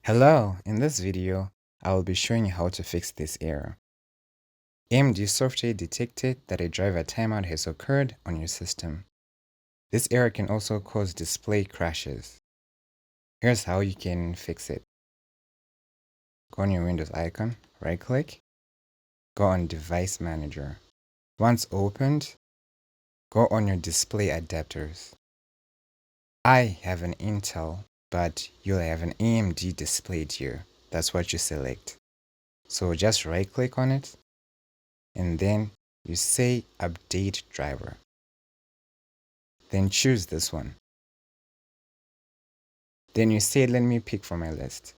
Hello, in this video, I will be showing you how to fix this error. AMD Software detected that a driver timeout has occurred on your system. This error can also cause display crashes. Here's how you can fix it. Go on your Windows icon, right-click, go on Device Manager. Once opened, go on your display adapters. I have an Intel, but you'll have an AMD displayed here. That's what you select. So just right-click on it, and then you say update driver. Then choose this one. Then you say let me pick from my list.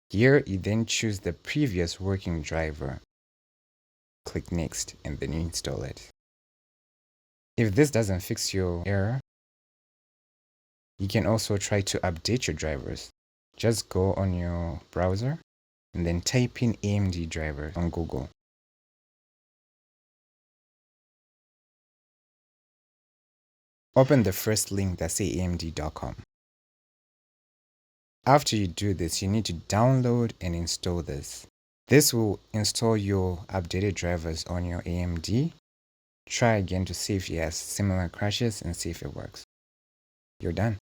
Here you then choose the previous working driver. Click next and then you install it. If this doesn't fix your error, you can also try to update your drivers. Just go on your browser and then type in AMD driver on Google. Open the first link that's amd.com. After you do this, you need to download and install this. This will install your updated drivers on your AMD. Try again to see if it has similar crashes and see if it works. You're done.